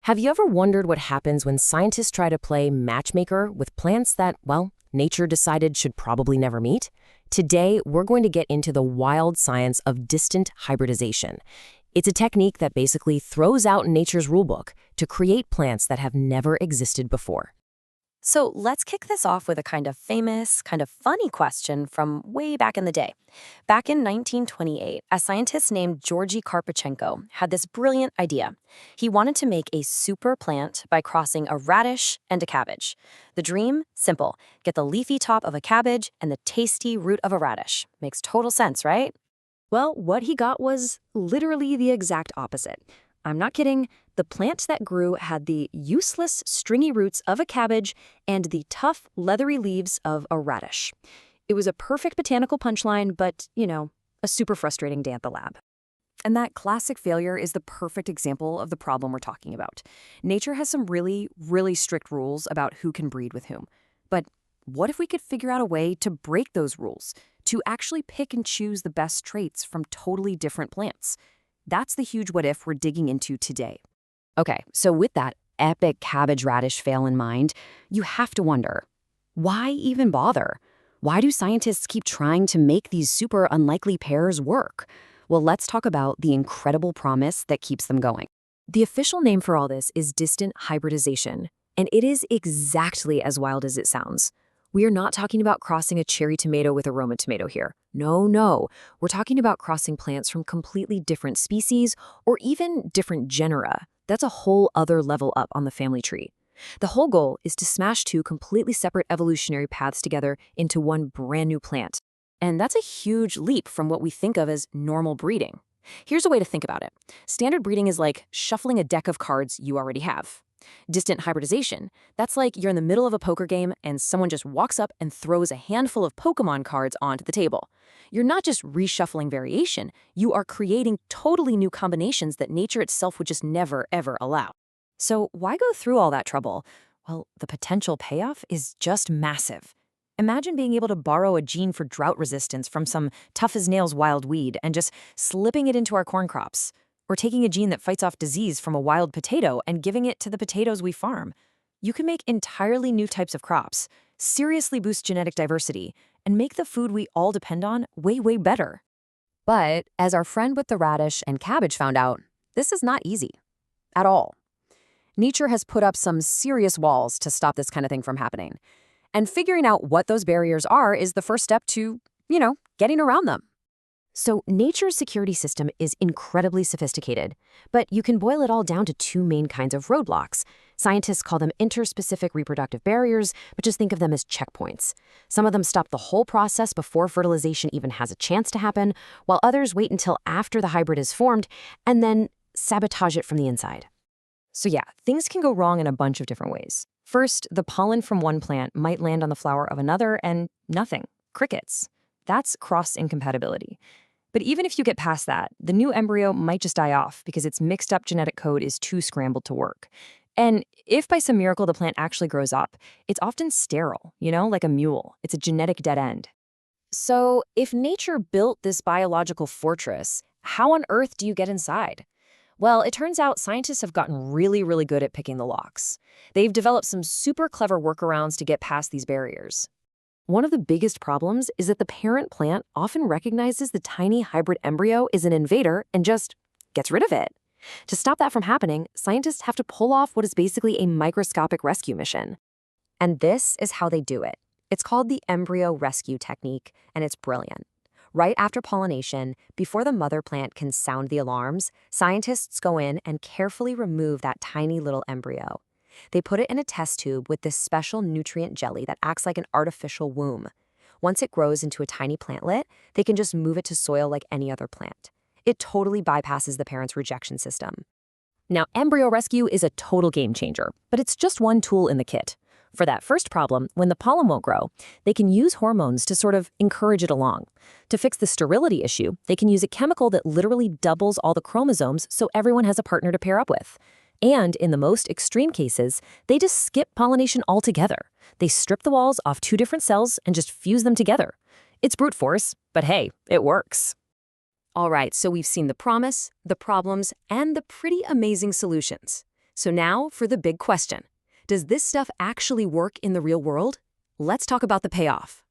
Have you ever wondered what happens when scientists try to play matchmaker with plants that, well, nature decided should probably never meet? Today, we're going to get into the wild science of distant hybridization. It's a technique that basically throws out nature's rulebook to create plants that have never existed before. So let's kick this off with a kind of famous, kind of funny question from way back in the day. Back in 1928, a scientist named Georgy Karpachenko had this brilliant idea. He wanted to make a super plant by crossing a radish and a cabbage. The dream? Simple. Get the leafy top of a cabbage and the tasty root of a radish. Makes total sense, right? Well, what he got was literally the exact opposite. I'm not kidding. The plant that grew had the useless, stringy roots of a cabbage and the tough, leathery leaves of a radish. It was a perfect botanical punchline, but, a super frustrating day at the lab. And that classic failure is the perfect example of the problem we're talking about. Nature has some really, really strict rules about who can breed with whom. But what if we could figure out a way to break those rules, to actually pick and choose the best traits from totally different plants? That's the huge what if we're digging into today. Okay, so with that epic cabbage radish fail in mind, you have to wonder, why even bother? Why do scientists keep trying to make these super unlikely pairs work? Well, let's talk about the incredible promise that keeps them going. The official name for all this is distant hybridization, and it is exactly as wild as it sounds. We are not talking about crossing a cherry tomato with a Roma tomato here. No. We're talking about crossing plants from completely different species or even different genera. That's a whole other level up on the family tree. The whole goal is to smash two completely separate evolutionary paths together into one brand new plant. And that's a huge leap from what we think of as normal breeding. Here's a way to think about it. Standard breeding is like shuffling a deck of cards you already have. Distant hybridization, that's like you're in the middle of a poker game and someone just walks up and throws a handful of Pokemon cards onto the table. You're not just reshuffling variation, you are creating totally new combinations that nature itself would just never, ever allow. So why go through all that trouble? Well, the potential payoff is just massive. Imagine being able to borrow a gene for drought resistance from some tough-as-nails wild weed and just slipping it into our corn crops. Or taking a gene that fights off disease from a wild potato and giving it to the potatoes we farm. You can make entirely new types of crops, seriously boost genetic diversity, and make the food we all depend on way, way better. But as our friend with the radish and cabbage found out, this is not easy. At all. Nature has put up some serious walls to stop this kind of thing from happening. And figuring out what those barriers are is the first step to, getting around them. So nature's security system is incredibly sophisticated, but you can boil it all down to two main kinds of roadblocks. Scientists call them interspecific reproductive barriers, but just think of them as checkpoints. Some of them stop the whole process before fertilization even has a chance to happen, while others wait until after the hybrid is formed and then sabotage it from the inside. So yeah, things can go wrong in a bunch of different ways. First, the pollen from one plant might land on the flower of another and nothing. Crickets. That's cross-incompatibility. But even if you get past that, the new embryo might just die off because its mixed-up genetic code is too scrambled to work. And if by some miracle the plant actually grows up, it's often sterile, like a mule. It's a genetic dead end. So if nature built this biological fortress, how on earth do you get inside? Well, it turns out scientists have gotten really, really good at picking the locks. They've developed some super clever workarounds to get past these barriers. One of the biggest problems is that the parent plant often recognizes the tiny hybrid embryo is an invader and just gets rid of it. To stop that from happening, scientists have to pull off what is basically a microscopic rescue mission. And this is how they do it. It's called the embryo rescue technique, and it's brilliant. Right after pollination, before the mother plant can sound the alarms, scientists go in and carefully remove that tiny little embryo. They put it in a test tube with this special nutrient jelly that acts like an artificial womb. Once it grows into a tiny plantlet, they can just move it to soil like any other plant. It totally bypasses the parent's rejection system. Now, embryo rescue is a total game changer, but it's just one tool in the kit. For that first problem, when the pollen won't grow, they can use hormones to sort of encourage it along. To fix the sterility issue, they can use a chemical that literally doubles all the chromosomes so everyone has a partner to pair up with. And in the most extreme cases, they just skip pollination altogether. They strip the walls off two different cells and just fuse them together. It's brute force, but hey, it works. All right, so we've seen the promise, the problems, and the pretty amazing solutions. So now for the big question. Does this stuff actually work in the real world? Let's talk about the payoff.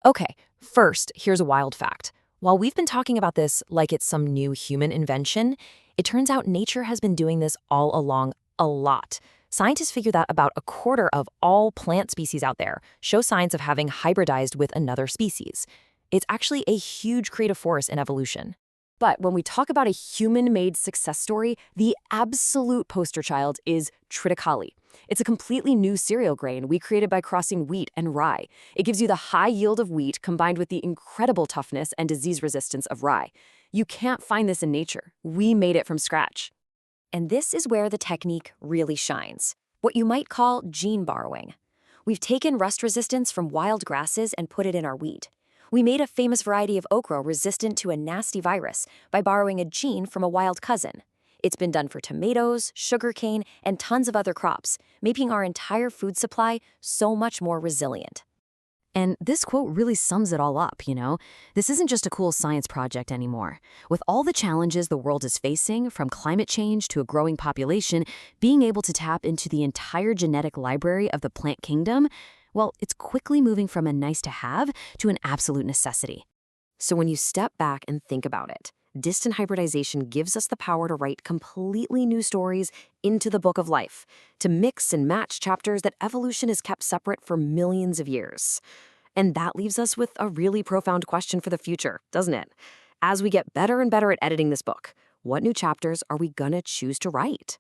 Okay, first, here's a wild fact. While we've been talking about this like it's some new human invention, it turns out nature has been doing this all along a lot. Scientists figure that about a quarter of all plant species out there show signs of having hybridized with another species. It's actually a huge creative force in evolution. But when we talk about a human-made success story, the absolute poster child is triticale. It's a completely new cereal grain we created by crossing wheat and rye. It gives you the high yield of wheat combined with the incredible toughness and disease resistance of rye. You can't find this in nature. We made it from scratch. And this is where the technique really shines. What you might call gene borrowing. We've taken rust resistance from wild grasses and put it in our wheat. We made a famous variety of okra resistant to a nasty virus by borrowing a gene from a wild cousin. It's been done for tomatoes, sugarcane, and tons of other crops, making our entire food supply so much more resilient. And this quote really sums it all up, This isn't just a cool science project anymore. With all the challenges the world is facing, from climate change to a growing population, being able to tap into the entire genetic library of the plant kingdom, well, it's quickly moving from a nice-to-have to an absolute necessity. So when you step back and think about it, distant hybridization gives us the power to write completely new stories into the book of life, to mix and match chapters that evolution has kept separate for millions of years. And that leaves us with a really profound question for the future, doesn't it? As we get better and better at editing this book, what new chapters are we gonna choose to write?